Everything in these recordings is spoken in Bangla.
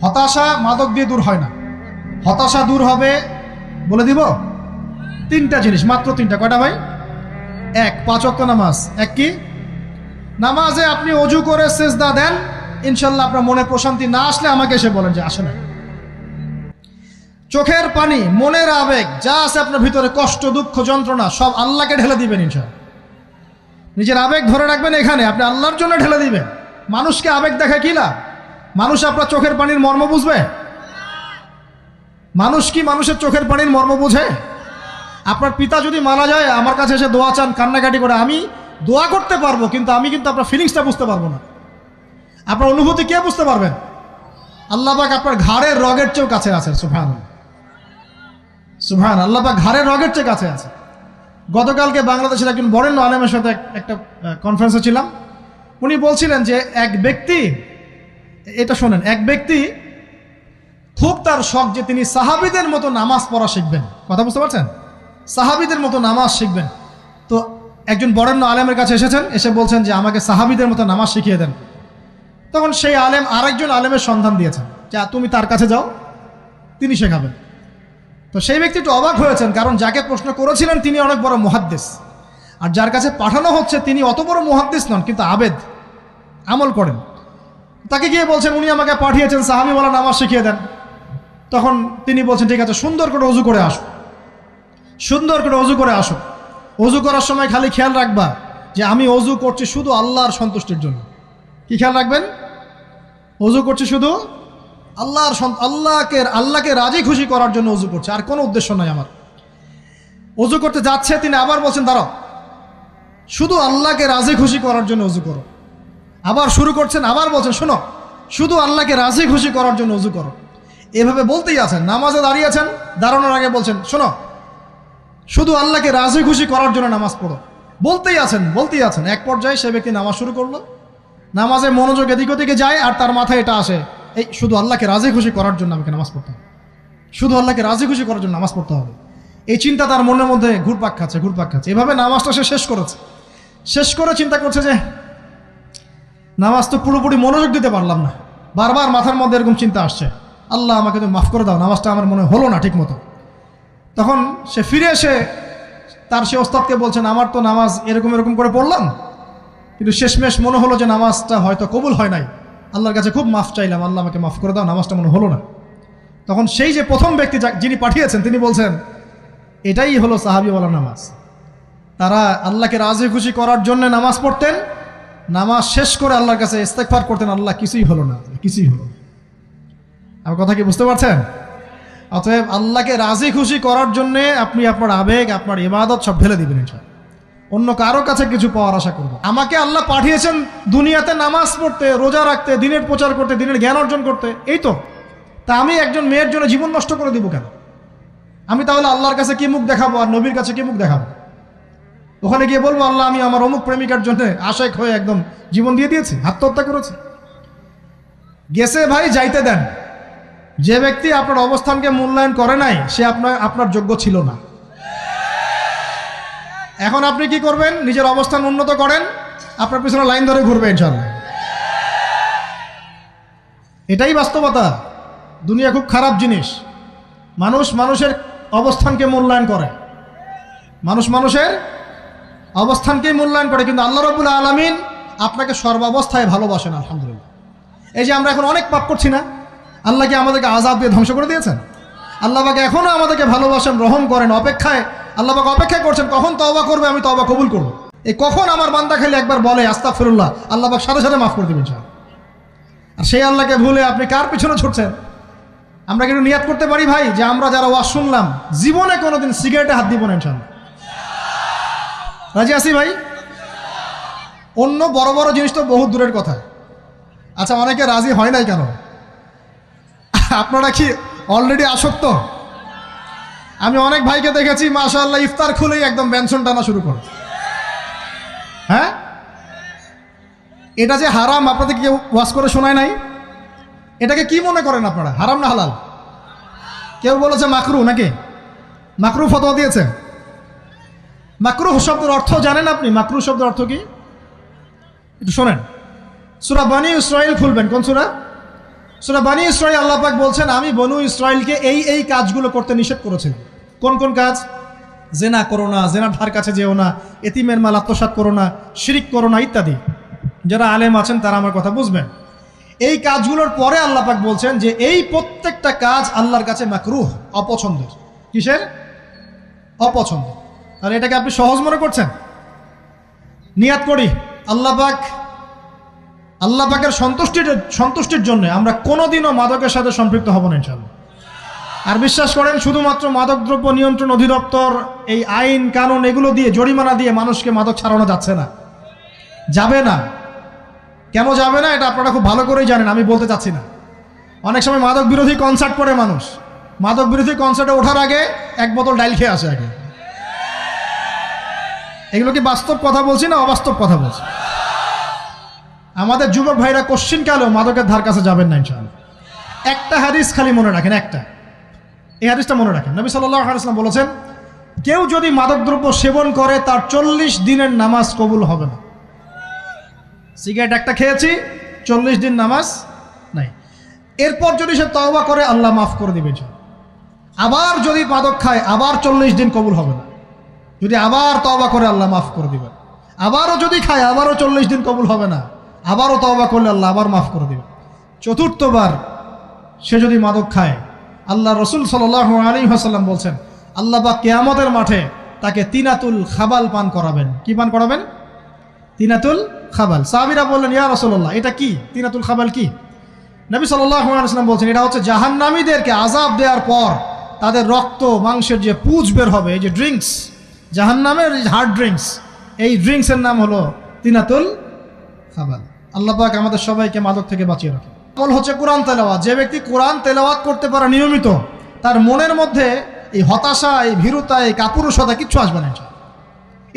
হতাশা মাদক দিয়ে দূর হয় না। হতাশা দূর হবে, বলে দিব, তিনটা জিনিস, মাত্র তিনটা। কয়টা ভাই? এক, 5 ওয়াক্ত নামাজ। এক কি? নামাজে আপনি অজু করে সেজদা দেন, ইনশাল্লাহ আপনার মনে প্রশান্তি না আসলে আমাকে এসে বলেন যে আসে না। চোখের পানি, মনের আবেগ যা আছে আপনার ভিতরে, কষ্ট, দুঃখ, যন্ত্রণা, সব আল্লাহকে ঢেলে দিবেন ইনশাল্লাহ। নিজের আবেগ ধরে রাখবেন এখানে, আপনি আল্লাহর জন্য ঢেলে দিবেন। মানুষকে আবেগ দেখায় কি লাভ? মানুষ আপনার চোখের পানির মর্ম বুঝবে? মানুষ কি মানুষের চোখের পানির মর্ম বুঝে? আপনার পিতা যদি মারা যায়, আমার কাছে এসে দোয়া চান, কান্নাকাটি করে, আমি দোয়া করতে পারবো, কিন্তু আমি কিন্তু আপনার ফিলিংসটা বুঝতে পারবো না। আপনার অনুভূতি কে বুঝতে পারবেন? আল্লাহ পাক আপনার ঘাড়ের রগের চেয়েও কাছে আছে। সুবহানাল্লাহ, সুবহানাল্লাহ, আল্লাহ পাক ঘাড়ের রগের চেয়ে কাছে আছে। গতকালকে বাংলাদেশের একজন বরেণ্য আলেমের সাথে একটা কনফারেন্সে ছিলাম। উনি বলছিলেন যে এক ব্যক্তি, এটা শোনেন, এক ব্যক্তি খুব তার শখ যে তিনি সাহাবীদের মতো নামাজ পড়া শিখবেন। কথা বুঝতে পারছেন? সাহাবীদের মতো নামাজ শিখবেন। তো একজন বরেণ্য আলেমের কাছে এসেছেন, এসে বলছেন যে আমাকে সাহাবীদের মতো নামাজ শিখিয়ে দেন। তখন সেই আলেম আরেকজন আলেমের সন্ধান দিয়েছেন, যা তুমি তার কাছে যাও, তিনি শেখাবেন। তো সেই ব্যক্তি একটু অবাক হয়েছেন, কারণ যাকে প্রশ্ন করেছিলেন তিনি অনেক বড় মুহাদ্দিস, আর যার কাছে পাঠানো হচ্ছে তিনি অত বড় মুহাদ্দিস নন, কিন্তু আবেদ, আমল করেন। তাকে গিয়ে বলছেন উনি আমাকে পাঠিয়েছেন সাহাবীওয়ালা নামাজ শিখিয়ে দেন। তখন তিনি বলছেন ঠিক আছে, সুন্দর করে অজু করে আসো, সুন্দর করে অজু করে আসো। অজু করার সময় খালি খেয়াল রাখবা যে আমি অজু করছি শুধু আল্লাহর সন্তুষ্টির জন্য। কি খেয়াল রাখবেন? অজু করছি শুধু আল্লাহকে রাজি খুশি করার জন্য অজু করছে, আর কোনো উদ্দেশ্য নাই আমার। অজু করতে যাচ্ছে, তিনি আবার বলছেন দাঁড়াও, শুধু আল্লাহকে রাজি খুশি করার জন্য অজু করো। আবার শুরু করছেন, আবার বলছেন শোনো, শুধু আল্লাহকে রাজি খুশি করার জন্য অজু করো। এভাবে বলতেই আছেন। নামাজে দাঁড়িয়েছেন, দাঁড়ানোর আগে বলছেন শোনো, শুধু আল্লাহকে রাজি খুশি করার জন্য নামাজ পড়ো। বলতেই আছেন। এক পর্যায়ে সে ব্যক্তি নামাজ শুরু করলো, নামাজে মনোযোগ এদিক ওদিকে যায়, আর তার মাথায় এটা আসে, এই শুধু আল্লাহকে রাজি খুশি করার জন্য আমাকে নামাজ পড়তে হবে, শুধু আল্লাহকে রাজি খুশি করার জন্য নামাজ পড়তে হবে। এই চিন্তা তার মনের মধ্যে ঘুরপাক খাচ্ছে। এভাবে নামাজটা সে শেষ করেছে। শেষ করে চিন্তা করছে যে নামাজ তো পুরোপুরি মনোযোগ দিতে পারলাম না। বারবার মাথার মধ্যে এরকম চিন্তা আসছে, আল্লাহ আমাকে তুমি মাফ করে দাও, নামাজটা আমার মনে হলো না ঠিক মতো। তখন সে ফিরে এসে তার সে ওস্তাদকে বলছেন আমার তো নামাজ এরকম করে পড়লাম, কিন্তু শেষমেশ মনে হলো যে নামাজটা হয়তো কবুল হয় নাই, আল্লাহর কাছে খুব মাফ চাইলাম, আল্লাহ আমাকে মাফ করে দাও, নামাজটা মনে হলো না। তখন সেই যে প্রথম ব্যক্তি যিনি পাঠিয়েছেন তিনি বলছেন এটাই হলো সাহাবীওয়ালা নামাজ। তারা আল্লাহকে রাজি খুশি করার জন্য নামাজ পড়তেন, নামাজ শেষ করে আল্লাহর কাছে ইস্তেগফার করতেন, আল্লাহ কিছুই হলো না। আমার কথা কি বুঝতে পারছেন? অতএব আল্লাহকে রাজি খুশি করার জন্য আপনি আপনার আবেগ, আপনার ইবাদত সব ঢেলে দিবেন ইনশাআল্লাহ। অন্য কারো কাছে কিছু পাওয়ার আশা করব। আমাকে আল্লাহ পাঠিয়েছেন দুনিয়াতে নামাজ পড়তে, রোজা রাখতে, দিনের প্রচার করতে, দিনের জ্ঞান অর্জন করতে, এই তো। তা আমি একজন মেয়ের জন্য জীবন নষ্ট করে দিব কেন? আমি তাহলে আল্লাহর কাছে কি মুখ দেখাবো, আর নবীর কাছে কি মুখ দেখাবো? ওখানে গিয়ে বলবো আল্লাহ আমি আমার অমুক প্রেমিকার জন্য আশেক হয়ে একদম জীবন দিয়ে দিয়েছি, আত্মহত্যা করেছি। গেছে ভাই, যাইতে দেন। যে ব্যক্তি আপনার অবস্থানকে মূল্যায়ন করে নাই সে আপনার যোগ্য ছিল না। এখন আপনি কি করবেন? নিজের অবস্থান উন্নত করেন, আপনার পিছনে লাইন ধরে ঘুরবে ইনশাআল্লাহ। এটাই বাস্তবতা। দুনিয়া খুব খারাপ জিনিস। মানুষের অবস্থানকে মূল্যায়ন করে, মানুষের অবস্থানকেই মূল্যায়ন করে, কিন্তু আল্লাহ রাব্বুল আলামিন আপনাকে সর্বাবস্থায় ভালোবাসেন। আলহামদুলিল্লাহ। এই যে আমরা এখন অনেক পাপ করছি না, আল্লাহ কি আমাদেরকে আযাব দিয়ে ধ্বংস করে দিয়েছেন? আল্লাহ পাক এখনো আমাদেরকে ভালোবাসেন, রহম করেন, আল্লাহ পাক অপেক্ষায় করছেন কখন তওবা করবে, আমি তওবা কবুল করব। এই কখন আমার বান্দা খালি একবার বলে আস্তাগফিরুল্লাহ, আল্লাহ পাক সাথে সাথে মাফ করে দিবেন ইনশাআল্লাহ। আর সেই আল্লাহকে ভুলে আপনি কার পিছনে ছুটছেন? আমরা কিন্তু নিয়াত করতে পারি ভাই যে আমরা যারা ওয়াজ শুনলাম জীবনে কোনোদিন সিগারেটে হাত দিব না ইনশাআল্লাহ। রাজি আছি ভাই? অন্য বড় বড় জিনিস তো বহুত দূরের কথা। আচ্ছা, অনেকে রাজি হয় নাই কেন? আপনারা কি অলরেডি আসক্ত? আমি অনেক ভাইকে দেখেছি মাশাআল্লাহ ইফতার খুলেই একদম বেনসন টানা শুরু করে। হ্যাঁ, এটা যে হারাম আপনাদের কেউ ওয়াজ করে শোনায় নাই? এটাকে কি মনে করেন আপনারা, হারাম না হালাল? কেউ বলেছে মাকরু, নাকি মাকরু ফতোয়া দিয়েছে? মাকরুহ শব্দের অর্থ জানেন আপনি? মাকরুহ শব্দের অর্থ কি একটু শোনেন। সূরা বনী ইসরাঈল খুলবেন। কোন সূরা? সূরা বনী ইসরাঈল আল্লাহ পাক বলছেন, আমি বনু ইসরাঈলকে এই কাজগুলো করতে নিষেধ করেছিলাম। কোন কোন কাজ? জেনা করো না, জেনার ধার কাছে যেও না, এতিমের মাল আত্মসাৎ করো না, শিরিক করো না ইত্যাদি। যারা আলেম আছেন তারা আমার কথা বুঝবেন। এই কাজগুলোর পরে আল্লাহ পাক বলছেন যে এই প্রত্যেকটা কাজ আল্লাহর কাছে মাকরুহ, অপছন্দের। কিসের? অপছন্দ। আর এটাকে আপনি সহজ মনে করছেন? নিয়াত করি আল্লাহ পাকের সন্তুষ্টির জন্য আমরা কোনোদিনও মাদকের সাথে সম্পৃক্ত হব না ইনশাআল্লাহ। আর বিশ্বাস করেন, শুধুমাত্র মাদকদ্রব্য নিয়ন্ত্রণ অধিদপ্তর এই আইন কানুন এগুলো দিয়ে, জরিমানা দিয়ে মানুষকে মাদক ছাড়ানো যাচ্ছে না, যাবে না। কেন যাবে না এটা আপনারা খুব ভালো করেই জানেন, আমি বলতে চাচ্ছি না। অনেক সময় মাদক বিরোধী কনসার্ট করে মানুষ, মাদক বিরোধী কনসার্টে ওঠার আগে এক বোতল ডাইল খেয়ে আসে আগে। এগুলো কি বাস্তব কথা বলছি না অবাস্তব কথা বলছি? আমাদের যুবক ভাইরা কোশ্চিনকালেও মাদকের ধার কাছে যাবেন না ইনশাআল্লাহ। একটা হাদিস খালি মনে রাখেন, এই হাদিসটা মনে রাখেন। নবী সাল্লাল্লাহু আলাইহি ওয়াসাল্লাম বলেছেন, কেউ যদি মাদকদ্রব্য সেবন করে তার 40 দিনের নামাজ কবুল হবে না। সিগারেট একটা খেয়েছি, 40 দিন নামাজ নাই। এরপর যদি সে তওবা করে আল্লাহ মাফ করে দিবেন। আবার যদি মাদক খায় আবার 40 দিন কবুল হবে না। যদি আবার তওবা করে আল্লাহ মাফ করে দিবেন। আবারও যদি খায় আবারও 40 দিন কবুল হবে না। আবারও তওবা করলে আল্লাহ আবার মাফ করে দিবেন। চতুর্থবার সে যদি মাদক খায়, আল্লাহ রসুল সাল্লাল্লাহু আলাইহি ওয়াসাল্লাম বলছেন, আল্লাহ পাক কিয়ামতের মাঠে তাকে তিনাতুল খাবাল পান করাবেন। কি পান করাবেন? তিনাতুল খাবাল। সাহাবীরা বললেন, ইয়া রাসূলুল্লাহ, এটা কি? তিনাতুল খাবাল কি? নবী সাল্লাল্লাহু আলাইহি ওয়াসাল্লাম বলছেন, এটা হচ্ছে জাহান্নামীদেরকে আযাব দেওয়ার পর তাদের রক্ত মাংসের যে পুঁজ বের হবে, এই যে ড্রিঙ্কস, জাহান্নামের হার্ড ড্রিঙ্কস, এই ড্রিঙ্কসের নাম হলো তিনাতুল খাবাল। আল্লাহ পাক আমাদের সবাইকে মাদক থেকে বাঁচিয়ে রাখেন। আমল হচ্ছে কোরআন তেলাওয়াত। যে ব্যক্তি কোরআন তেলাওয়াত করতে পারে নিয়মিত, তার মনের মধ্যে এই হতাশা, এই ভীরুতা, এই কাপুরুষতা কিচ্ছু আসবে না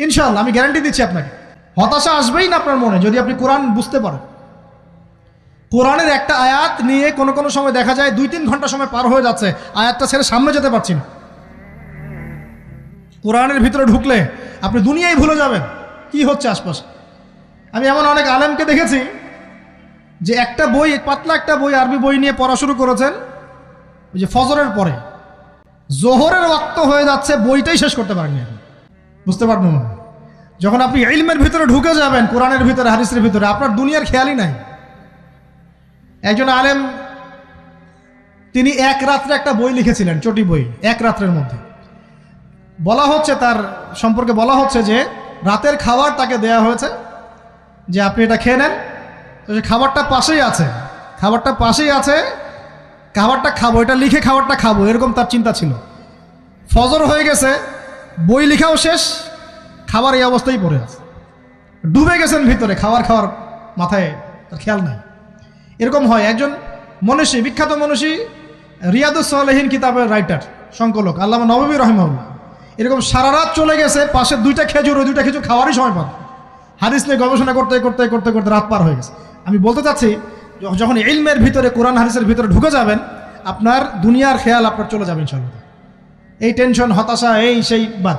ইনশাআল্লাহ। আমি গ্যারান্টি দিচ্ছি আপনাকে, হতাশা আসবেই না আপনার মনে যদি আপনি কোরআন বুঝতে পারেন। কোরআনের একটা আয়াত নিয়ে কোনো সময় দেখা যায় 2-3 ঘন্টা সময় পার হয়ে যাচ্ছে, আয়াতটা ছেড়ে সামনে যেতে পারছি না। কোরআনের ভিতরে ঢুকলে আপনি দুনিয়ায় ভুলে যাবেন কি হচ্ছে আশপাশে। আমি এমন অনেক আলেমকে দেখেছি যে একটা বই, পাতলা একটা বই, আরবি বই নিয়ে পড়া শুরু করেছেন, ওই যে ফজরের পরে জোহরের ওয়াক্ত হয়ে যাচ্ছে, বইটাই শেষ করতে পারেননি এখন। বুঝতে পারবেন না, যখন আপনি ইলমের ভিতরে ঢুকে যাবেন, কোরআনের ভিতরে, হাদিসের ভিতরে, আপনার দুনিয়ার খেয়ালই নাই। একজন আলেম, তিনি এক রাত্রে একটা বই লিখেছিলেন, চটি বই, এক রাত্রের মধ্যে। বলা হচ্ছে, তার সম্পর্কে বলা হচ্ছে যে রাতের খাবার তাকে দেয়া হয়েছে যে আপনি এটা খেয়ে নেন। তো সে খাবারটা পাশেই আছে, খাবারটা খাবো, এটা লিখে খাবারটা খাবো, এরকম তার চিন্তা ছিল। ফজর হয়ে গেছে, বই লেখাও শেষ, খাবার এই অবস্থায় পড়ে আছে, ডুবে গেছেন ভিতরে, খাওয়ার মাথায় তার খেয়াল নাই। এরকম হয়। একজন মনীষী, বিখ্যাত মনীষী, রিয়াদুস সালেহীন কিতাবের রাইটার, সংকলক আল্লামা নববী রাহিমাহুল্লাহ, এরকম সারা রাত চলে গেছে, পাশে 2টা খেজুর, ওই 2টা খেজুর খাওয়ারই সময় পান। হাদিস নিয়ে গবেষণা করতে রাত পার হয়ে গেছে। আমি বলতে চাচ্ছি, যখন ইলমের ভিতরে, কোরআন হাদিসের ভিতরে ঢুকে যাবেন, আপনার দুনিয়ার খেয়াল আপনার চলে যাবে ইনশাআল্লাহ। এই টেনশন, হতাশা, এই সেই বাদ,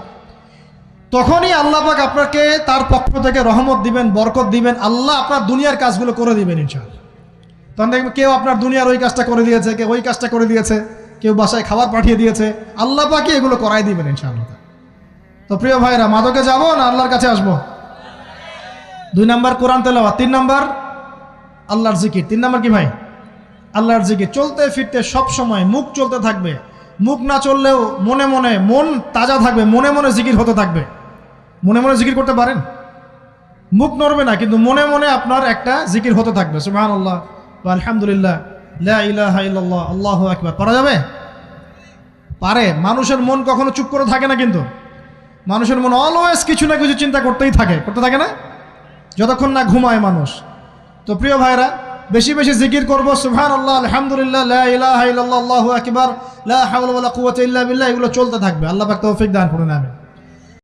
তখনই আল্লাহ পাক আপনাকে তার পক্ষ থেকে রহমত দিবেন, বরকত দিবেন, আল্লাহ আপনার দুনিয়ার কাজগুলো করে দিবেন ইনশাআল্লাহ। তখন দেখবেন কেউ আপনার দুনিয়ার ওই কাজটা করে দিয়েছে, কেউ ওই কাজটা করে দিয়েছে, কেউ বাসায় খাবার পাঠিয়ে দিয়েছে, আল্লাহ পাকই এগুলো করাই দিবেন ইনশাআল্লাহ। তো প্রিয় ভাইরা, মাদকে যাব না আল্লাহর কাছে আসবো? 2 নাম্বার কোরআন তেলাওয়াত, 3 নাম্বার আল্লাহর জিকির। 3 নাম্বার কি ভাই? আল্লাহর জিকির। চলতে ফিরতে সব সময় মুখ চলতে থাকবে, মুখ না চললেও মনে মনে মন তাজা থাকবে, মনে মনে জিকির হতে থাকবে। মনে মনে জিকির করতে পারেন? মুখ নড়বে না, কিন্তু মনে মনে আপনার একটা জিকির হতে থাকবে, সুবহানাল্লাহ ওয়া আলহামদুলিল্লাহ, লা ইলাহা ইল্লাল্লাহ, আল্লাহু আকবার। পারা যাবে? পারে। মানুষের মন কখনো চুপ করে থাকে না, কিন্তু মানুষের মন অলওয়েজ কিছু না কিছু চিন্তা করতে থাকে না, যতক্ষণ না ঘুমায় মানুষ। তো প্রিয় ভাইরা, বেশি বেশি জিকির করবো, সুবহানাল্লাহ, আলহামদুলিল্লাহ, লা ইলাহা ইল্লাল্লাহ, আল্লাহু আকবার, লা হাওলা ওয়ালা কুওয়াতা ইল্লা বিল্লাহ, এগুলো চলতে থাকবে। আল্লাহ পাক তৌফিক দান করুন, আমিন।